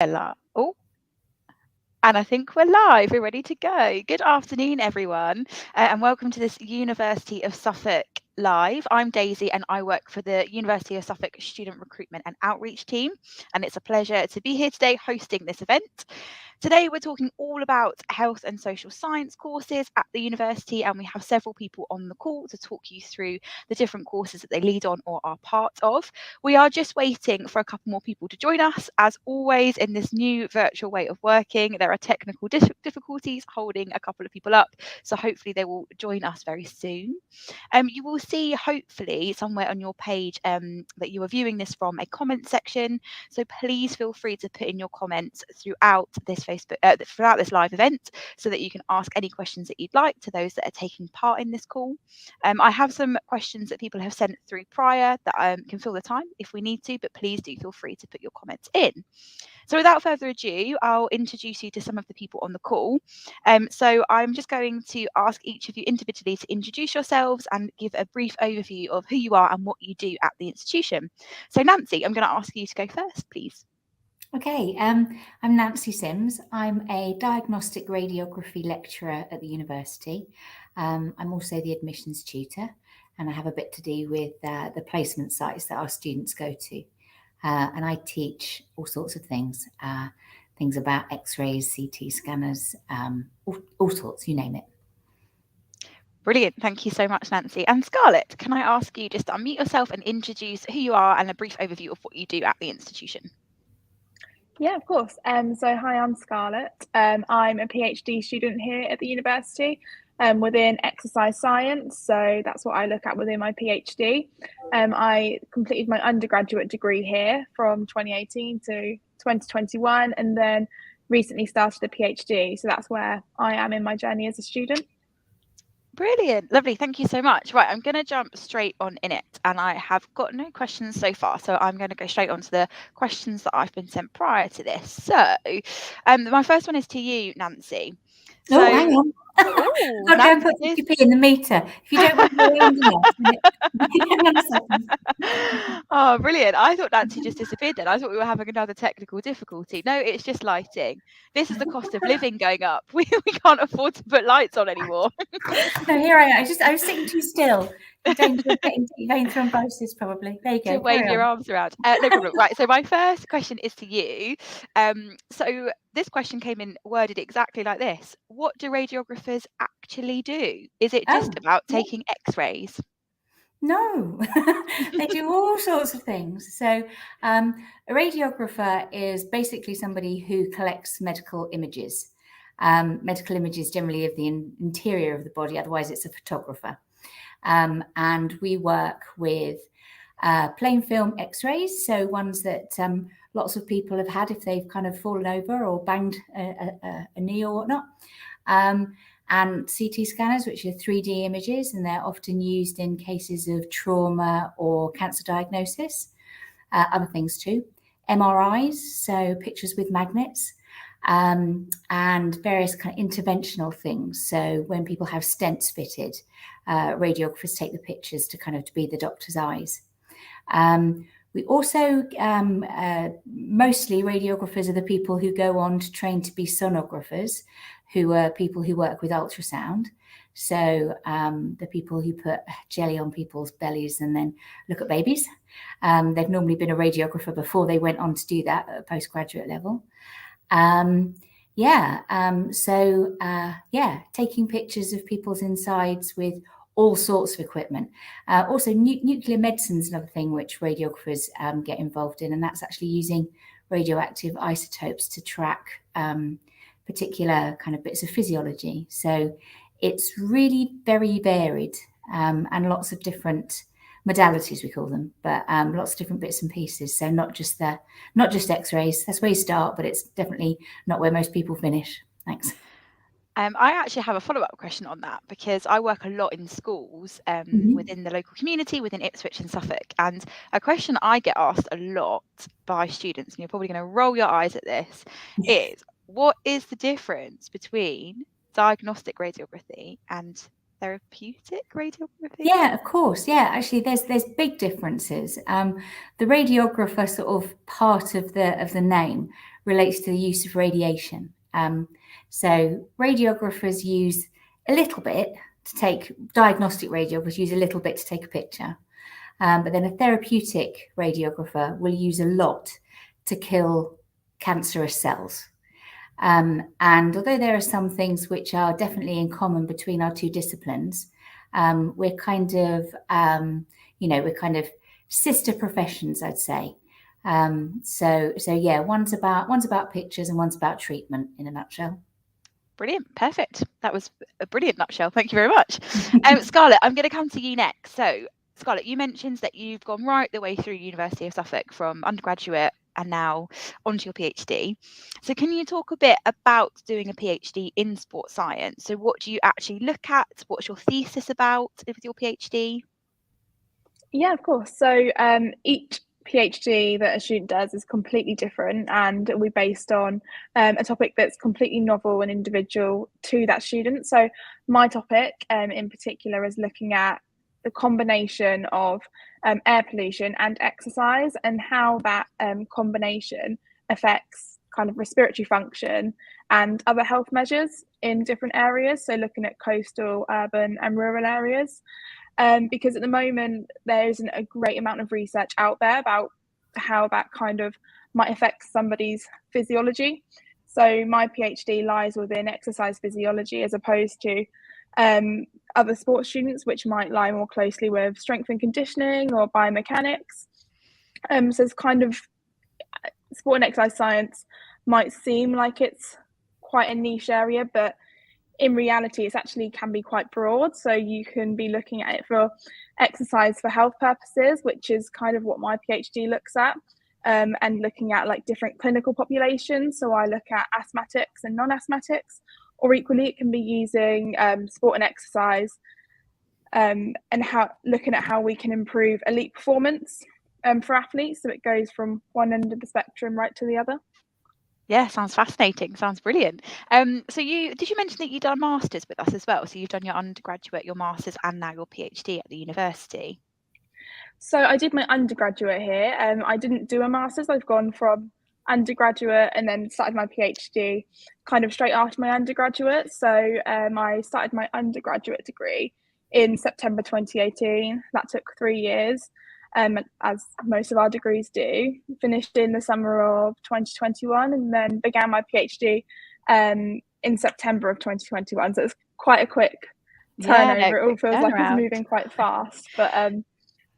Oh, and I think we're live. We're ready to go. Good afternoon, everyone, and welcome to this University of Suffolk Live. I'm Daisy, and I work for the University of Suffolk Student Recruitment and Outreach team, and it's a pleasure to be here today hosting this event. Today, we're talking all about health and social science courses at the university, and we have several people on the call to talk you through the different courses that they lead on or are part of. We are just waiting for a couple more people to join us. As always, in this new virtual way of working, there are technical difficulties holding a couple of people up, so hopefully they will join us very soon. You will see, hopefully, somewhere on your page that you are viewing this from, a comment section. So please feel free to put in your comments throughout this throughout this live event, so that you can ask any questions that you'd like to those that are taking part in this call. I have some questions that people have sent through prior that can fill the time if we need to, but please do feel free to put your comments in. So without further ado, I'll introduce you to some of the people on the call. So I'm just going to ask each of you individually to introduce yourselves and give a brief overview of who you are and what you do at the institution. So Nancy, I'm going to ask you to go first, please. Okay, I'm Nancy Sims. I'm a diagnostic radiography lecturer at the university. I'm also the admissions tutor, and I have a bit to do with the placement sites that our students go to. And I teach all sorts of things, things about x-rays, CT scanners, all sorts, you name it. Brilliant. Thank you so much, Nancy. And Scarlett, can I ask you just to unmute yourself and introduce who you are and a brief overview of what you do at the institution? Yeah, of course. So hi, I'm Scarlett. I'm a PhD student here at the university within exercise science. So that's what I look at within my PhD. I completed my undergraduate degree here from 2018 to 2021, and then recently started a PhD. So that's where I am in my journey as a student. Brilliant. Lovely. Thank you so much. Right, I'm going to jump straight on in it, and I have got no questions so far, so I'm going to go straight on to the questions that I've been sent prior to this. So my first one is to you, Nancy. So, hang on. I'll go and put 50p in the meter. If you don't want to Oh, brilliant. I thought Nancy just disappeared then. I thought we were having another technical difficulty. No, it's just lighting. This is the cost of living going up. We can't afford to put lights on anymore. No, here I am. I was sitting too still. Getting vein thrombosis, probably. There you go. To wave your arms around. No problem. Right. So my first question is to you. So this question came in worded exactly like this. What do radiographers actually do? Is it just about taking x-rays? No, they do all sorts of things. So a radiographer is basically somebody who collects medical images. Medical images generally of the interior of the body, otherwise it's a photographer. And we work with plain film x-rays, so ones that lots of people have had if they've kind of fallen over or banged a knee or whatnot. And CT scanners, which are 3D images, and they're often used in cases of trauma or cancer diagnosis, other things too. MRIs, so pictures with magnets, and various kind of interventional things. So when people have stents fitted, radiographers take the pictures to be the doctor's eyes. We also, mostly radiographers are the people who go on to train to be sonographers, who are people who work with ultrasound. So the people who put jelly on people's bellies and then look at babies. They've normally been a radiographer before they went on to do that at a postgraduate level. Taking pictures of people's insides with all sorts of equipment. Also, nuclear medicine is another thing which radiographers get involved in, and that's actually using radioactive isotopes to track particular kind of bits of physiology. So it's really very varied, and lots of different modalities, we call them, but lots of different bits and pieces. So not just x-rays. That's where you start, but it's definitely not where most people finish. Thanks. I actually have a follow-up question on that, because I work a lot in schools within the local community, within Ipswich and Suffolk. And a question I get asked a lot by students, and you're probably going to roll your eyes at this, is what is the difference between diagnostic radiography and therapeutic radiography? Yeah, of course. Yeah, actually, there's big differences. The radiographer sort of part of the name relates to the use of radiation. So radiographers use a little bit to take, diagnostic radiographers use a little bit to take a picture. But then a therapeutic radiographer will use a lot to kill cancerous cells. And although there are some things which are definitely in common between our two disciplines, we're kind of, we're kind of sister professions, I'd say. So yeah, one's about pictures and one's about treatment in a nutshell. Brilliant, perfect. That was a brilliant nutshell. Thank you very much. Scarlett, I'm going to come to you next. So, Scarlett, you mentioned that you've gone right the way through University of Suffolk from undergraduate and now onto your PhD. So can you talk a bit about doing a PhD in sports science? So what do you actually look at? What's your thesis about with your PhD? Yeah, of course. So each PhD that a student does is completely different and will be based on a topic that's completely novel and individual to that student. So my topic in particular is looking at the combination of air pollution and exercise and how that combination affects kind of respiratory function and other health measures in different areas. So looking at coastal, urban and rural areas. Because at the moment there isn't a great amount of research out there about how that kind of might affect somebody's physiology. So my PhD lies within exercise physiology as opposed to other sports students, which might lie more closely with strength and conditioning or biomechanics. So it's kind of sport and exercise science might seem like it's quite a niche area, but in reality, it actually can be quite broad. So you can be looking at it for exercise for health purposes, which is kind of what my PhD looks at, and looking at like different clinical populations. So I look at asthmatics and non-asthmatics, or equally it can be using sport and exercise and looking at how we can improve elite performance for athletes. So it goes from one end of the spectrum right to the other. Yeah, sounds fascinating. Sounds brilliant. So did you mention that you've done a master's with us as well? So you've done your undergraduate, your master's, and now your PhD at the university. So I did my undergraduate here. I didn't do a master's. I've gone from undergraduate and then started my PhD kind of straight after my undergraduate. So I started my undergraduate degree in September 2018. That took 3 years. As most of our degrees do, finished in the summer of 2021 and then began my PhD in September of 2021. So it's quite a quick turnover. Yeah, It all feels like it's turnaround. moving quite fast, but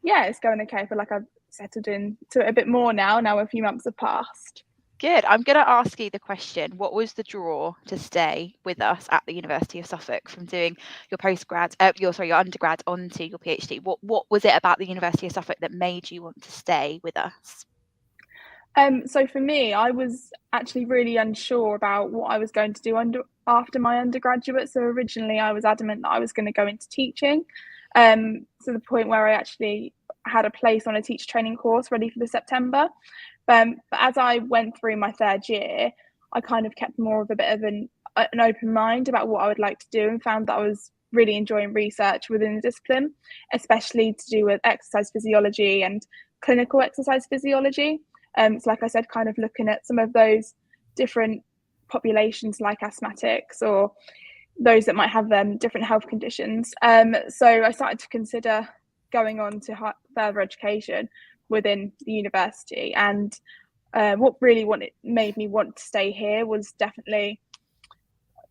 yeah, it's going okay. I feel like I've settled into it a bit more now a few months have passed. Good. I'm going to ask you the question, what was the draw to stay with us at the University of Suffolk from doing your your undergrad onto your PhD? What was it about the University of Suffolk that made you want to stay with us? So for me, I was actually really unsure about what I was going to do after my undergraduate. So originally I was adamant that I was going to go into teaching, to the point where I actually had a place on a teacher training course ready for the September. But as I went through my third year, I kind of kept more of a bit of an open mind about what I would like to do and found that I was really enjoying research within the discipline, especially to do with exercise physiology and clinical exercise physiology. So like I said, kind of looking at some of those different populations like asthmatics or those that might have different health conditions. So I started to consider going on to further education within the university. And what really made me want to stay here was definitely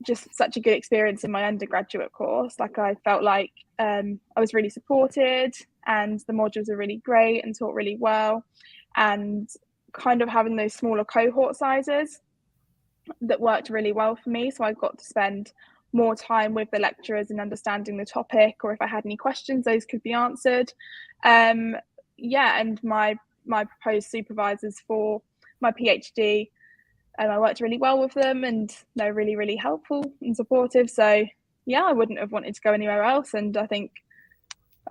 just such a good experience in my undergraduate course. Like I felt like I was really supported and the modules are really great and taught really well. And kind of having those smaller cohort sizes that worked really well for me. So I got to spend more time with the lecturers and understanding the topic, or if I had any questions, those could be answered. And my proposed supervisors for my PhD, I worked really well with them and they're really, really helpful and supportive. So yeah, I wouldn't have wanted to go anywhere else. And I think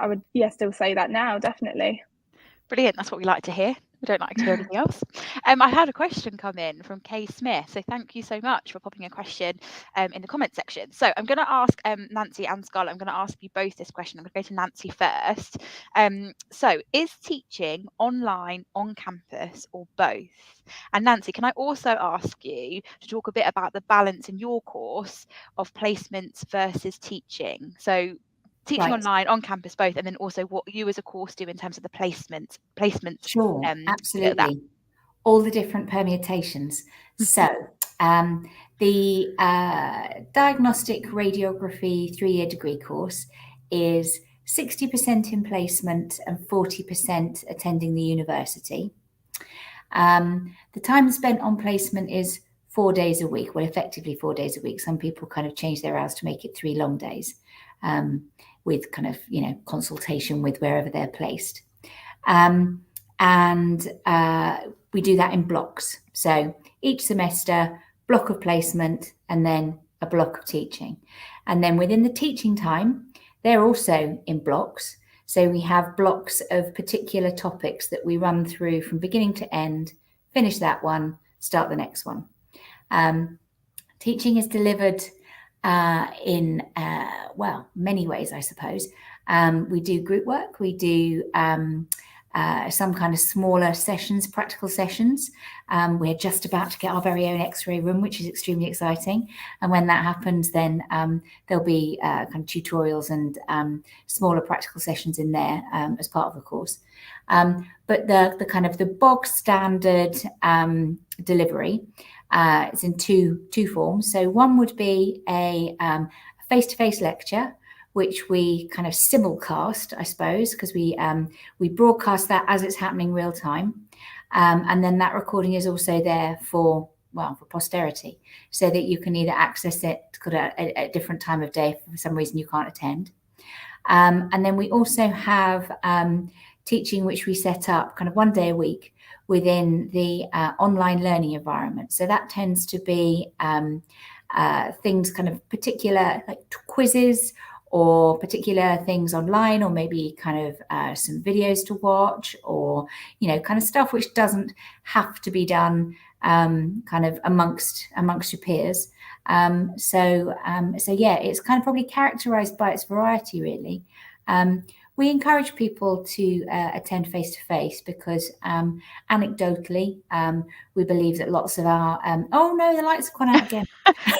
I would, still say that now, definitely. Brilliant. That's what we like to hear. We don't like to hear anything else. I had a question come in from Kay Smith. So thank you so much for popping a question in the comment section. So I'm going to ask Nancy and Scarlett, I'm going to ask you both this question. I'm going to go to Nancy first. So is teaching online, on campus, or both? And Nancy, can I also ask you to talk a bit about the balance in your course of placements versus teaching? So teaching online, on campus, both, and then also what you as a course do in terms of the placements. Sure, absolutely. That. All the different permutations. So the Diagnostic Radiography 3-year degree course is 60% in placement and 40% attending the university. The time spent on placement is 4 days a week, well, effectively 4 days a week. Some people kind of change their hours to make it 3 long days, with kind of, consultation with wherever they're placed. And we do that in blocks. So each semester, block of placement, and then a block of teaching. And then within the teaching time, they're also in blocks. So we have blocks of particular topics that we run through from beginning to end, finish that one, start the next one. Teaching is delivered in many ways, I suppose. We do group work, we do some kind of smaller sessions, practical sessions. We're just about to get our very own X-ray room, which is extremely exciting. And when that happens, then there'll be kind of tutorials and smaller practical sessions in there as part of the course. But the kind of the bog standard delivery is in two forms. So one would be a face-to-face lecture, which we kind of simulcast, I suppose, because we broadcast that as it's happening real time. And then that recording is also there for posterity, so that you can either access it at a different time of day if for some reason you can't attend. And then we also have teaching, which we set up kind of 1 day a week within the online learning environment. So that tends to be things kind of particular, like quizzes, or particular things online, or maybe kind of some videos to watch, or kind of stuff which doesn't have to be done kind of amongst your peers. So yeah, it's kind of probably characterized by its variety, really. We encourage people to attend face-to-face because anecdotally, we believe that lots of our... oh no, the lights have gone out again.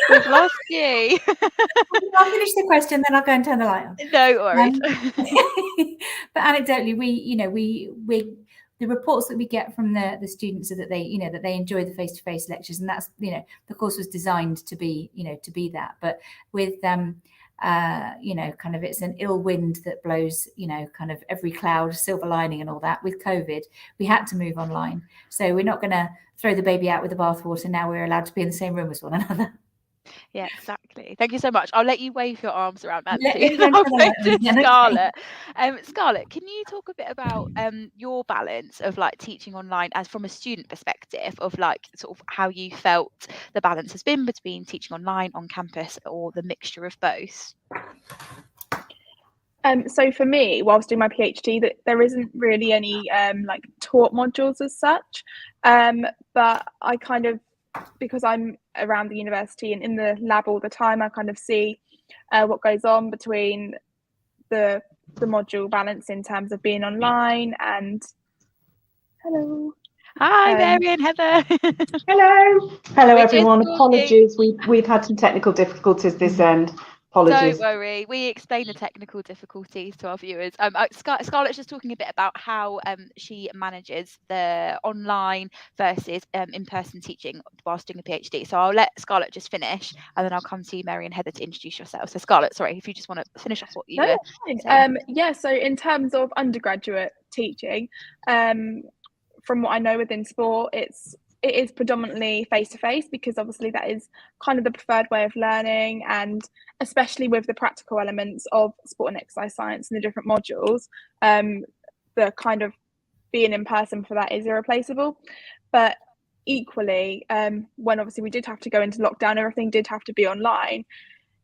We've lost you. I'll finish the question, then I'll go and turn the light on. No worries. But anecdotally, we the reports that we get from the students are that they enjoy the face-to-face lectures, and that's the course was designed to be that. But with kind of it's an ill wind that blows kind of every cloud silver lining and all that. With COVID, we had to move online, so we're not going to throw the baby out with the bathwater. Now we're allowed to be in the same room as one another. Yeah, exactly. Thank you so much. I'll let you wave your arms around, Nancy. Yeah, I'll go to Scarlett. Scarlett, can you talk a bit about your balance of like teaching online as from a student perspective, of like sort of how you felt the balance has been between teaching online, on campus, or the mixture of both? So for me, whilst doing my PhD, that there isn't really any like taught modules as such, but I kind of, because I'm around the university and in the lab all the time, I kind of see what goes on between the module balance in terms of being online and... Hello. Hi, Mary and Heather. Hello everyone. Apologies, we've had some technical difficulties this end. Apologies. Don't worry, we explain the technical difficulties to our viewers. Scarlett's just talking a bit about how she manages the online versus in-person teaching whilst doing a PhD. So I'll let Scarlett just finish, and then I'll come to you, Mary and Heather, to introduce yourself. So Scarlett, sorry, if you just want to finish off what you were saying. Yeah, so in terms of undergraduate teaching, from what I know within sport, it is predominantly face-to-face, because obviously that is kind of the preferred way of learning, and especially with the practical elements of sport and exercise science and the different modules, the kind of being in person for that is irreplaceable. But equally, when obviously we did have to go into lockdown, everything did have to be online.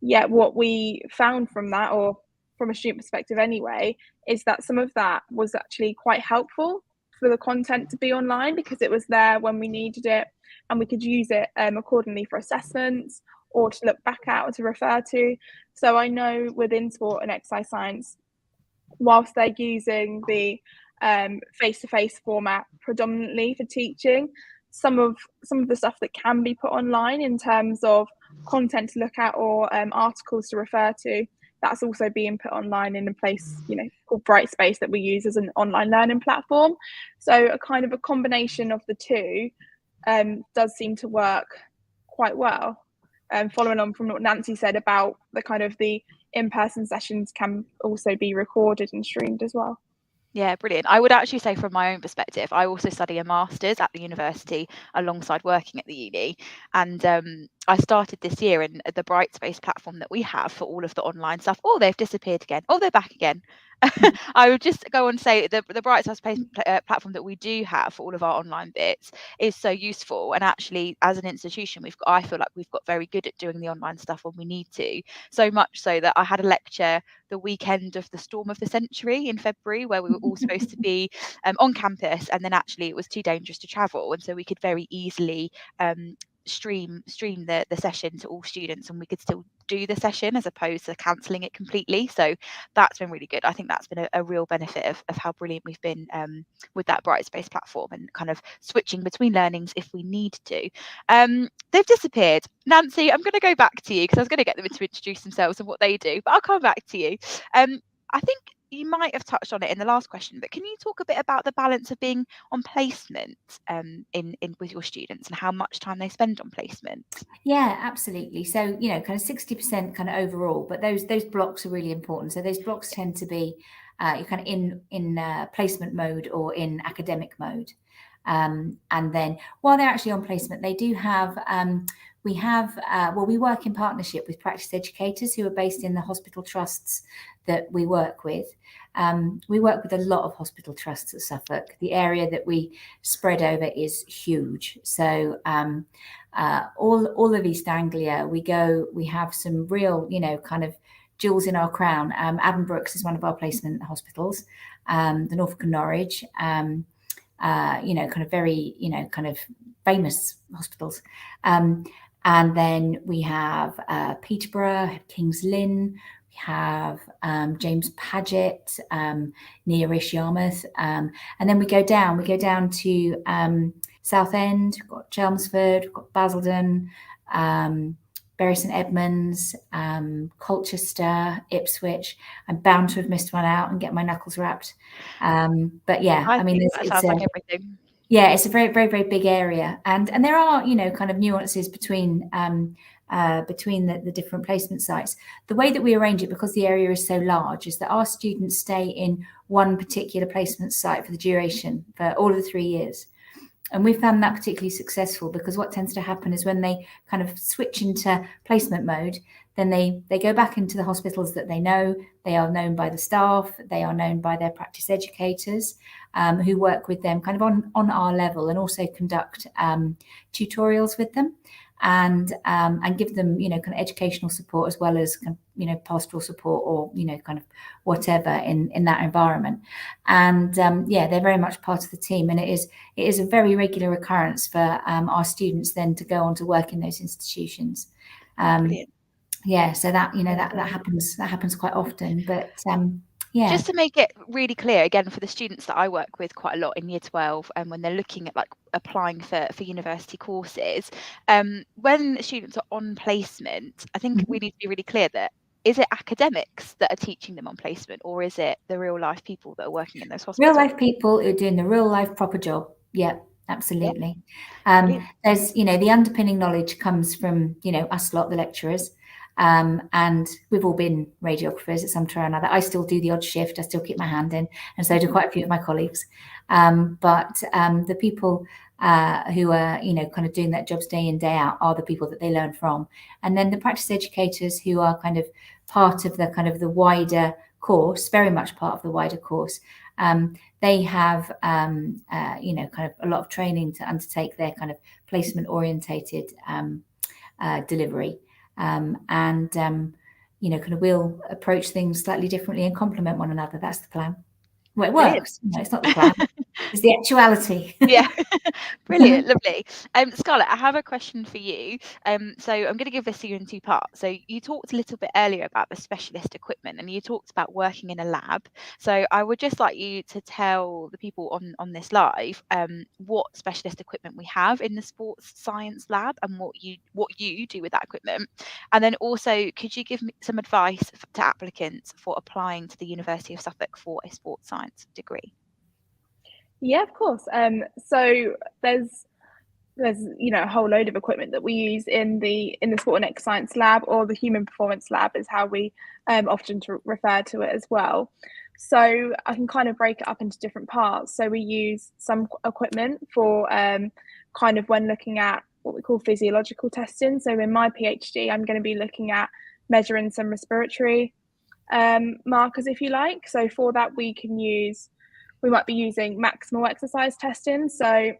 Yet what we found from that, or from a student perspective anyway, is that some of that was actually quite helpful for the content to be online because it was there when we needed it, and we could use it accordingly for assessments or to look back at or to refer to. So I know within sport and exercise science, whilst they're using the face-to-face format predominantly for teaching, some of the stuff that can be put online in terms of content to look at or articles to refer to, that's also being put online in a place, you know, called Brightspace that we use as an online learning platform. So a kind of a combination of the two does seem to work quite well. Following on from what Nancy said about the kind of the in-person sessions can also be recorded and streamed as well. Yeah, brilliant. I would actually say from my own perspective, I also study a master's at the university alongside working at the uni. And I started this year, and the Brightspace platform that we have for all of the online stuff, oh, they've disappeared again. Oh, they're back again. I would just go and say the Brightspace platform that we do have for all of our online bits is so useful. And actually, as an institution, I feel like we've got very good at doing the online stuff when we need to. So much so that I had a lecture the weekend of the storm of the century in February, where we were all supposed to be on campus, and then actually it was too dangerous to travel, and so we could very easily stream the session to all students, and we could still do the session as opposed to cancelling it completely. So that's been really good. I think that's been a real benefit of how brilliant we've been with that Brightspace platform, and kind of switching between learnings if we need to. They've disappeared. Nancy, I'm going to go back to you because I was going to get them to introduce themselves and what they do, but I'll come back to you. I think you might have touched on it in the last question, but can you talk a bit about the balance of being on placement in with your students and how much time they spend on placement? Yeah, absolutely. So, you know, kind of 60% kind of overall, but those blocks are really important. So those blocks tend to be you're kind of in placement mode or in academic mode. And then while they're actually on placement, they do have we work in partnership with practice educators who are based in the hospital trusts that we work with. We work with a lot of hospital trusts at Suffolk. The area that we spread over is huge. So all of East Anglia, we have some real, you know, kind of jewels in our crown. Addenbrooke's is one of our placement hospitals, the Norfolk and Norwich, you know, kind of very, you know, kind of famous hospitals. And then we have Peterborough, King's Lynn, we have James Paget, nearish Yarmouth. And then we go down to Southend, we've got Chelmsford, we've got Basildon, Bury St Edmunds, Colchester, Ipswich. I'm bound to have missed one out and get my knuckles wrapped. But yeah, I mean, that sounds like everything. Yeah, it's a very, very, very big area, and there are, you know, kind of nuances between the different placement sites. The way that we arrange it, because the area is so large, is that our students stay in one particular placement site for the duration for all of the 3 years. And we found that particularly successful because what tends to happen is when they kind of switch into placement mode, then they go back into the hospitals that they know. They are known by the staff. They are known by their practice educators who work with them kind of on our level, and also conduct tutorials with them and give them, you know, kind of educational support as well as, you know, pastoral support or, you know, kind of whatever in that environment. And yeah, they're very much part of the team, and it is a very regular occurrence for our students then to go on to work in those institutions. Yeah, so that, you know, that happens quite often, but yeah. Just to make it really clear again for the students that I work with quite a lot in year 12, and when they're looking at like applying for university courses, when students are on placement, I think we need to be really clear that is it academics that are teaching them on placement, or is it the real life people that are working in those hospitals? Real life people who are doing the real life proper job. Yeah, absolutely. There's, you know, the underpinning knowledge comes from, you know, us lot, the lecturers. And we've all been radiographers at some time or another. I still do the odd shift. I still keep my hand in, and so do quite a few of my colleagues. But the people who are, you know, kind of doing that jobs day in, day out are the people that they learn from. And then the practice educators who are kind of part of the kind of the wider course, very much part of the wider course. They have, you know, kind of a lot of training to undertake their kind of placement orientated delivery. You know, kind of we'll approach things slightly differently and complement one another. That's the plan. Well, it works. You know, it's not the plan. It's the actuality. Yeah, brilliant, lovely. Scarlett, I have a question for you. So I'm going to give this to you in two parts. So you talked a little bit earlier about the specialist equipment, and you talked about working in a lab. So I would just like you to tell the people on this live what specialist equipment we have in the sports science lab and what you do with that equipment. And then also, could you give me some advice to applicants for applying to the University of Suffolk for a sports science degree? Yeah, of course. So there's a whole load of equipment that we use in the sport and exercise science lab, or the human performance lab is how we often refer to it as well. So I can kind of break it up into different parts. So we use some equipment for kind of when looking at what we call physiological testing. So in my PhD, I'm going to be looking at measuring some respiratory markers, if you like. So for that, we might be using maximal exercise testing. So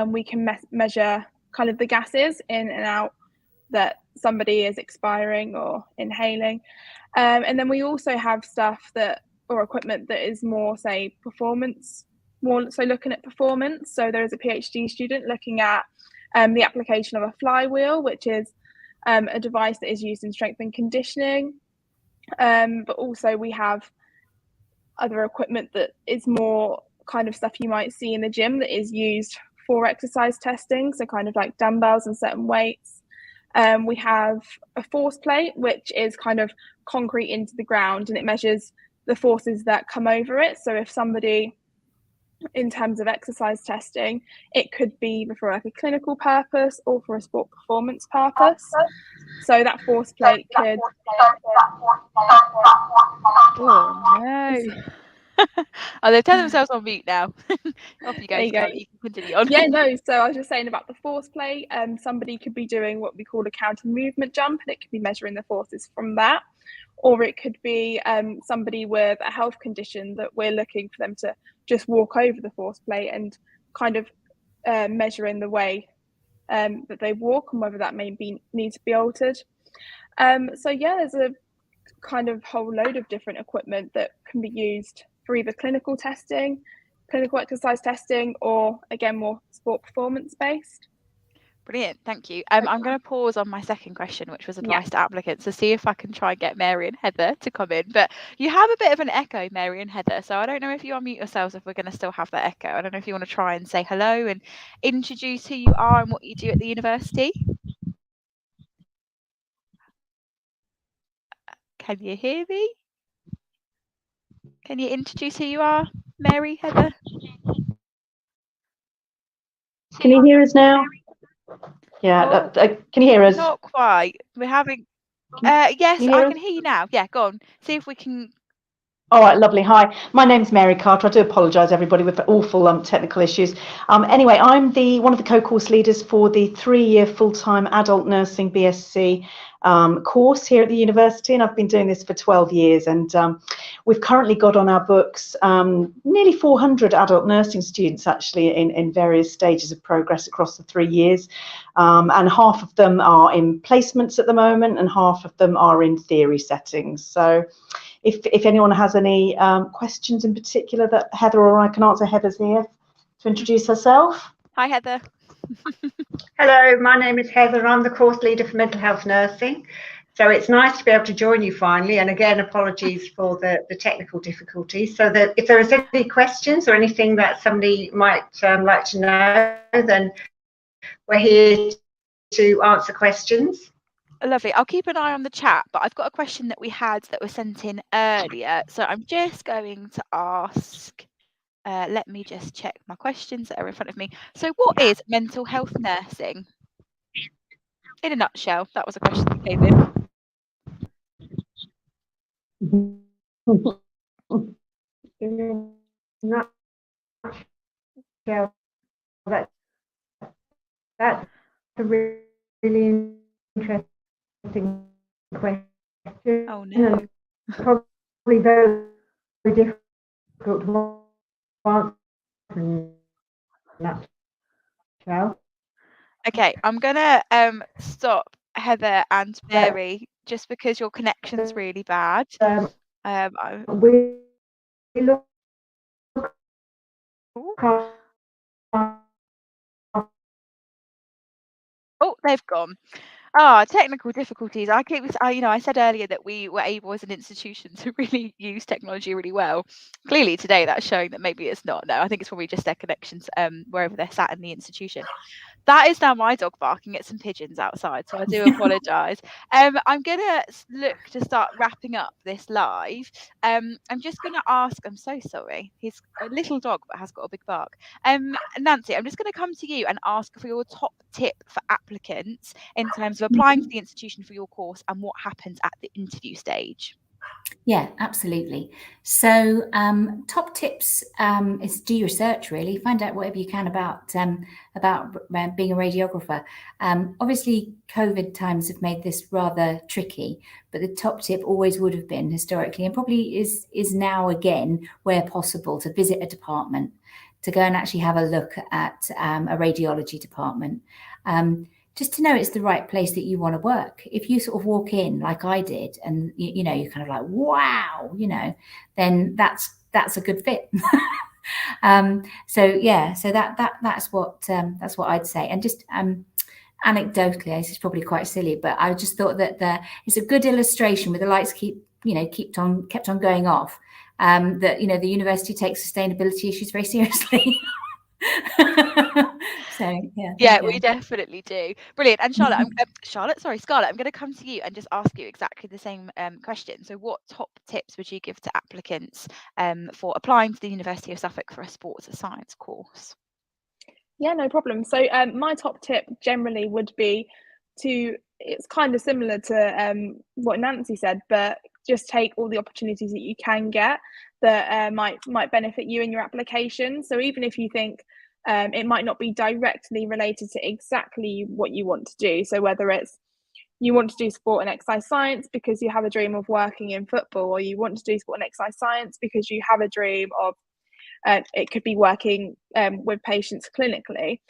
we can measure kind of the gases in and out that somebody is expiring or inhaling. And then we also have stuff or equipment that is more, say, performance, so looking at performance. So there is a PhD student looking at the application of a flywheel, which is a device that is used in strength and conditioning. But also we have other equipment that is more kind of stuff you might see in the gym that is used for exercise testing, so kind of like dumbbells and certain weights. We have a force plate, which is kind of concrete into the ground, and it measures the forces that come over it. So if somebody, in terms of exercise testing, it could be for like a clinical purpose or for a sport performance purpose. So that force plate could... Oh no. Oh, they've turned themselves on mute now. Off you go, Scarlett. You can continue on. Yeah, no, so I was just saying about the force plate. Somebody could be doing what we call a counter movement jump, and it could be measuring the forces from that. Or it could be somebody with a health condition that we're looking for them to just walk over the force plate and kind of measuring the way that they walk and whether that may need to be altered. So yeah, there's a kind of whole load of different equipment that can be used for either clinical testing, clinical exercise testing, or again, more sport performance based. Brilliant, thank you. I'm going to pause on my second question, which was advice to applicants, to see if I can try and get Mary and Heather to come in. But you have a bit of an echo, Mary and Heather, so I don't know if you unmute yourselves, if we're going to still have that echo. I don't know if you want to try and say hello and introduce who you are and what you do at the university. Can you hear me? Can you introduce who you are, Mary, Heather? Can you hear us now? Yeah, can you hear us? Not quite. We're having... yes, I can hear you now. Yeah, go on. See if we can... All right, lovely. Hi, my name's Mary Carter. I do apologise, everybody, with the awful technical issues. Anyway, I'm one of the co-course leaders for the 3-year full-time adult nursing BSc course here at the university, and I've been doing this for 12 years. And we've currently got on our books nearly 400 adult nursing students, actually, in various stages of progress across the 3 years. And half of them are in placements at the moment, and half of them are in theory settings. So if anyone has any questions in particular that Heather or I can answer, Heather's here to introduce herself. Hi, Heather. Hello, my name is Heather. I'm the course leader for mental health nursing. So it's nice to be able to join you finally. And again, apologies for the technical difficulties. So that if there is any questions or anything that somebody might like to know, then we're here to answer questions. Lovely. I'll keep an eye on the chat, but I've got a question that we had that was sent in earlier. So I'm just going to ask, let me just check my questions that are in front of me. So what is mental health nursing? In a nutshell, that was a question that came in. That's a really interesting question. Oh no. Probably very difficult to answer in that nutshell. Okay, I'm gonna stop Heather and Mary just because your connection's really bad. We look Oh, they've gone. Technical difficulties. I said earlier that we were able as an institution to really use technology really well. Clearly today that's showing that maybe it's not. No, I think it's probably just their connections wherever they're sat in the institution. That is now my dog barking at some pigeons outside, so I do apologise. I'm going to look to start wrapping up this live. I'm just going to ask, I'm so sorry, he's a little dog but has got a big bark. Nancy, I'm just going to come to you and ask for your top tip for applicants in terms of applying to the institution for your course and what happens at the interview stage. Yeah, absolutely. So top tips is do your research, really. Find out whatever you can about being a radiographer. Obviously, COVID times have made this rather tricky, but the top tip always would have been historically, and probably is now again, where possible, to visit a department, to go and actually have a look at a radiology department. Just to know it's the right place that you want to work. If you sort of walk in like I did and you're kind of like, wow, then that's a good fit. So that's what I'd say. And just anecdotally, this is probably quite silly, but I just thought that it's a good illustration with the lights kept on going off. That the university takes sustainability issues very seriously. So yeah, we definitely do. Brilliant. And Scarlett, I'm going to come to you and just ask you exactly the same question. So what top tips would you give to applicants for applying to the University of Suffolk for a sports science course? Yeah, no problem. So my top tip generally would be it's kind of similar to what Nancy said, but just take all the opportunities that you can get that might benefit you in your application. So even if you think it might not be directly related to exactly what you want to do, so whether it's you want to do sport and exercise science because you have a dream of working in football, or you want to do sport and exercise science because you have a dream of it could be working with patients clinically.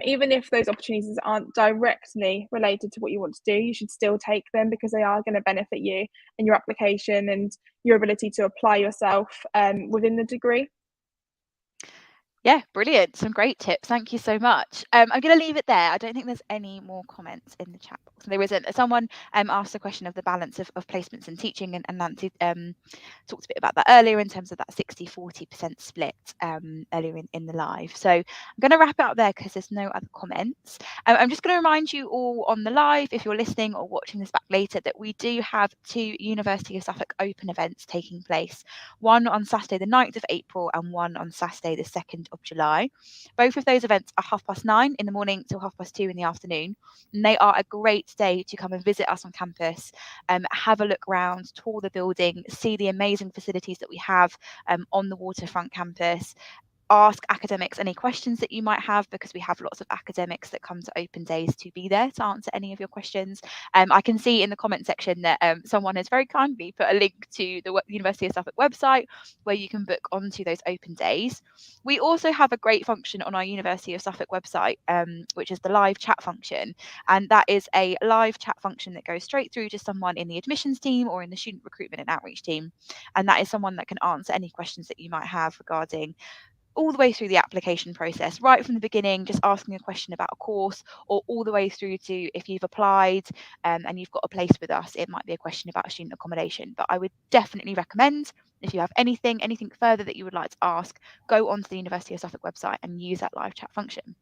Even if those opportunities aren't directly related to what you want to do, you should still take them because they are going to benefit you in your application and your ability to apply yourself within the degree. Yeah, brilliant. Some great tips. Thank you so much. I'm going to leave it there. I don't think there's any more comments in the chat box. There isn't. Someone asked a question of the balance of placements and teaching, and Nancy talked a bit about that earlier in terms of that 60-40% split earlier in the live. So I'm going to wrap it up there because there's no other comments. I'm just going to remind you all on the live, if you're listening or watching this back later, that we do have 2 University of Suffolk open events taking place. One on Saturday the 9th of April and one on Saturday the 2nd of July. Both of those events are 9:30 in the morning till 2:30 in the afternoon, and they are a great day to come and visit us on campus, have a look around, tour the building, see the amazing facilities that we have on the waterfront campus. Ask academics any questions that you might have, because we have lots of academics that come to open days to be there to answer any of your questions. I can see in the comment section that someone has very kindly put a link to the University of Suffolk website where you can book onto those open days. We also have a great function on our University of Suffolk website, which is the live chat function. And that is a live chat function that goes straight through to someone in the admissions team or in the student recruitment and outreach team. And that is someone that can answer any questions that you might have regarding all the way through the application process, right from the beginning, just asking a question about a course, or all the way through to if you've applied and you've got a place with us, it might be a question about student accommodation. But I would definitely recommend, if you have anything further that you would like to ask, go onto the University of Suffolk website and use that live chat function.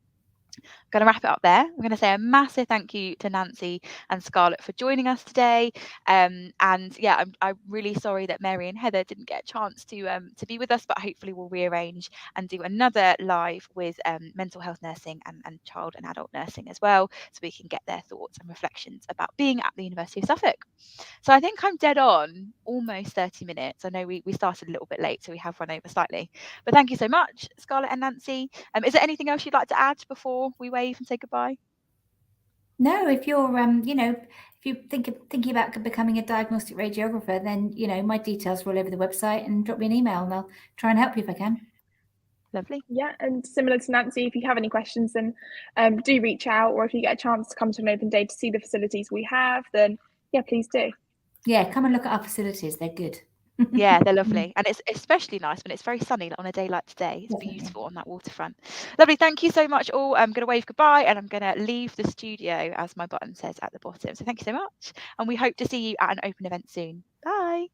I'm going to wrap it up there. I'm going to say a massive thank you to Nancy and Scarlett for joining us today. And yeah, I'm really sorry that Mary and Heather didn't get a chance to be with us, but hopefully we'll rearrange and do another live with mental health nursing and child and adult nursing as well, so we can get their thoughts and reflections about being at the University of Suffolk. So I think I'm dead on, almost 30 minutes. I know we started a little bit late, so we have run over slightly. But thank you so much, Scarlett and Nancy. Is there anything else you'd like to add before we wave and say goodbye? No, if you're if you're thinking about becoming a diagnostic radiographer, then my details are all over the website, and drop me an email and I'll try and help you if I can. Lovely. Yeah, and similar to Nancy, if you have any questions, then do reach out, or if you get a chance to come to an open day to see the facilities we have, then yeah, please do. Yeah, come and look at our facilities, they're good. Yeah, they're lovely. And it's especially nice when it's very sunny, like on a day like today. It's Definitely. beautiful on that waterfront. Lovely. Thank you so much all. I'm going to wave goodbye and I'm going to leave the studio as my button says at the bottom. So thank you so much. And we hope to see you at an open event soon. Bye.